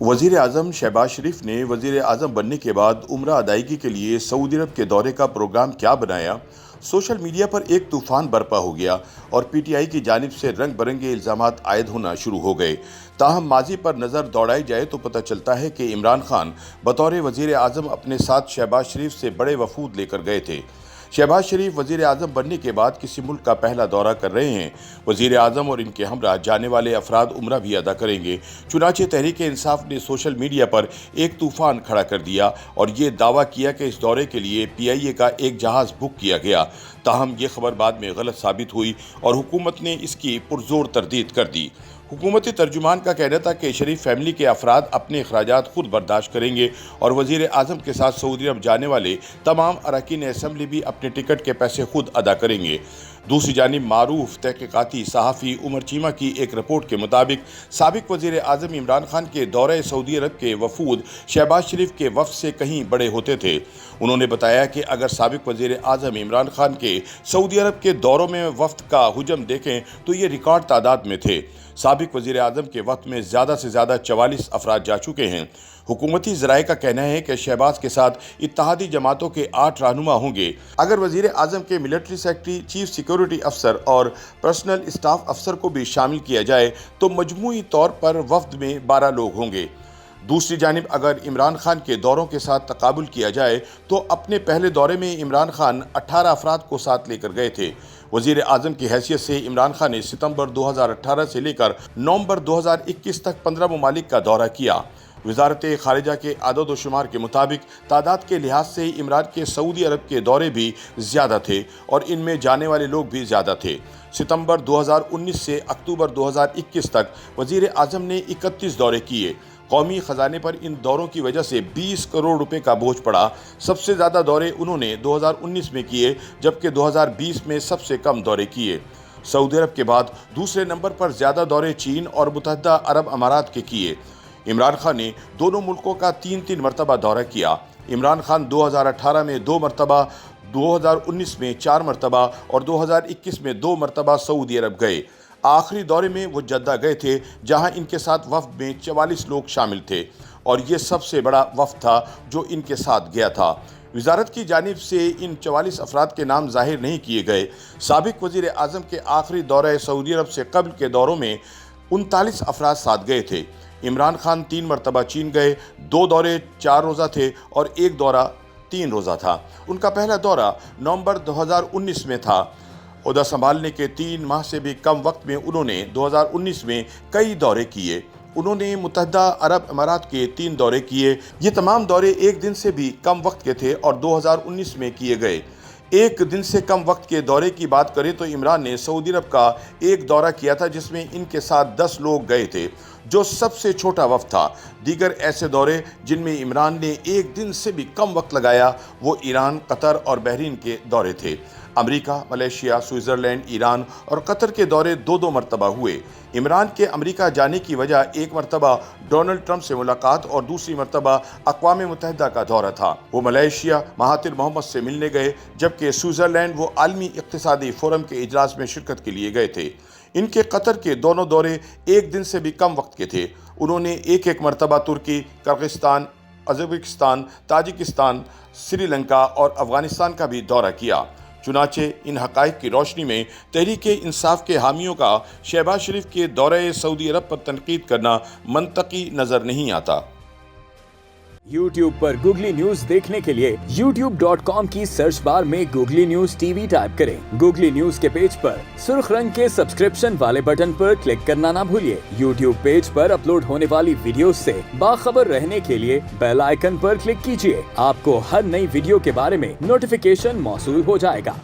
वज़ीर आज़म शहबाज शरीफ ने वज़ीर आज़म बनने के बाद उम्रा अदायगी के लिए सऊदी अरब के दौरे का प्रोग्राम क्या बनाया। सोशल मीडिया पर एक तूफ़ान बरपा हो गया और पीटीआई की जानिब से रंग बिरंगे इल्ज़ामात आयद होना शुरू हो गए। ताहम माजी पर नज़र दौड़ाई जाए तो पता चलता है कि इमरान खान बतौर वज़ीर आज़म अपने साथ शहबाज शरीफ से बड़े वफूद लेकर गए थे। शहबाज शरीफ वज़ीर आज़म बनने के बाद किसी मुल्क का पहला दौरा कर रहे हैं। वज़ीर आज़म और इनके हमरा जाने वाले अफराद उम्रा भी अदा करेंगे। चुनाचे तहरीक इंसाफ ने सोशल मीडिया पर एक तूफ़ान खड़ा कर दिया और ये दावा किया कि इस दौरे के लिए PIA का एक जहाज़ बुक किया गया। ताहम ये खबर बाद में गलत साबित हुई और हुकूमत ने इसकी पुरजोर तरदीद कर दी। हुकूमती तर्जुमान का कहना था कि शरीफ फैमिली के अफराद अपने अखराजात खुद बर्दाश्त करेंगे और वज़ीर आज़म के साथ सऊदी अरब जाने वाले तमाम अरकान असम्बली भी अपने टिकट के पैसे खुद अदा करेंगे। दूसरी जानिब मारूफ तहक़ीक़ाती सहाफ़ी उमर चीमा की एक रिपोर्ट के मुताबिक साबिक वज़ीर आज़म इमरान खान के दौरे सऊदी अरब के वफूद शहबाज शरीफ के वफ़द से कहीं बड़े होते थे। उन्होंने बताया कि अगर साबिक वज़ीर आज़म इमरान खान के सऊदी अरब के दौरों में वफ़द का हुजम देखें तो ये रिकॉर्ड तादाद में थे। साबिक वज़ीर आज़म के वक्त में ज़्यादा से ज़्यादा 44 अफराद जा चुके हैं। हुकूमती ज़राए का कहना है कि शहबाज के साथ इत्तेहादी जमातों के 8 रहनुमा होंगे। अगर वज़ीर आज़म के मिलिट्री सेक्रेटरी, चीफ सिक्योरिटी अफसर और पर्सनल स्टाफ अफसर को भी शामिल किया जाए तो मजमूई तौर पर वफ़द में 12 लोग होंगे। दूसरी जानिब अगर इमरान खान के दौरों के साथ तकाबुल किया जाए तो अपने पहले दौरे में इमरान खान 18 अफराद को साथ लेकर गए थे। वज़ीर आज़म की हैसियत से इमरान खान ने सितंबर 2018 से लेकर नवंबर 2021 तक 15 ममालिक का दौरा किया। वज़ारत ख़ारिजा के आदद व शुमार के मुताबिक तादाद के लिहाज से इमरान के सऊदी अरब के दौरे भी ज़्यादा थे और इनमें जाने वाले लोग भी ज़्यादा थे। सितंबर 2019 से अक्टूबर 2021 तक वज़ीर आज़म ने 31 दौरे किए। कौमी ख़जाने पर इन दौरों की वजह से 20 करोड़ रुपए का बोझ पड़ा। सबसे ज़्यादा दौरे उन्होंने 2019 में किए जबकि 2020 में सबसे कम दौरे किए। सऊदी अरब के बाद दूसरे नंबर पर ज़्यादा दौरे चीन और मुत्तहिदा अरब अमारात के किए। इमरान खान ने दोनों मुल्कों का 3-3 मरतबा दौरा किया। इमरान खान 2018 में 2 मरतबा, 2019 में 4 मरतबा और 2021 में 2 मरतबा सऊदी अरब गए। आखिरी दौरे में वो जद्दा गए थे जहां इनके साथ वफ़द में 44 लोग शामिल थे और ये सबसे बड़ा वफ़द था जो इनके साथ गया था। वज़ारत की जानिब से इन 44 अफराद के नाम ज़ाहिर नहीं किए गए। साबिक वज़ीर आज़म के आखिरी दौरे सऊदी अरब से कबल के दौरों में 39 अफराद साथ गए थे। इमरान खान 3 मरतबा चीन गए, 2 दौरे 4 रोज़ा थे और 1 दौरा 3 रोज़ा था। उनका पहला दौरा नवंबर 2019 में था। ओहदा संभालने के 3 माह से भी कम वक्त में उन्होंने 2019 में कई दौरे किए। उन्होंने मुत्तहिदा अरब अमारात के 3 दौरे किए। ये तमाम दौरे एक दिन से भी कम वक्त के थे और 2019 में किए गए। एक दिन से कम वक्त के दौरे की बात करें तो इमरान ने सऊदी अरब का एक दौरा किया था जिसमें इनके साथ 10 लोग गए थे, जो सबसे छोटा वक्त था। दीगर ऐसे दौरे जिनमें इमरान ने एक दिन से भी कम वक्त लगाया वो ईरान, कतर और बहरीन के दौरे थे। अमेरिका, मलेशिया, स्विट्ज़रलैंड, ईरान और कतर के दौरे 2-2 मरतबा हुए। इमरान के अमेरिका जाने की वजह एक मरतबा डोनाल्ड ट्रंप से मुलाकात और दूसरी मरतबा अक़वाम मुत्तहिदा का दौरा था। वो मलेशिया महातिर मोहम्मद से मिलने गए जबकि स्विट्ज़रलैंड वो आलमी इक़्तिसादी फोरम के इजलास में शिरकत के लिए गए थे। इनके कतर के दोनों दौरे एक दिन से भी कम वक्त के थे। उन्होंने एक मरतबा तुर्की, किर्गिस्तान, उज़्बेकिस्तान, ताजिकिस्तान, श्रीलंका और अफ़गानिस्तान का भी दौरा किया। चुनाचे इन हक़ाइक़ की रोशनी में तहरीक इंसाफ के हामियों का शहबाज शरीफ के दौरे सऊदी अरब पर तनकीद करना मंतकी नज़र नहीं आता। YouTube पर गूगली न्यूज देखने के लिए youtube.com की सर्च बार में गूगली न्यूज TV टाइप करें। गूगली न्यूज के पेज पर सुर्ख रंग के सब्सक्रिप्शन वाले बटन पर क्लिक करना ना भूलिए। YouTube पेज पर अपलोड होने वाली वीडियोस से बाखबर रहने के लिए बेल आइकन पर क्लिक कीजिए। आपको हर नई वीडियो के बारे में नोटिफिकेशन मौसूल हो जाएगा।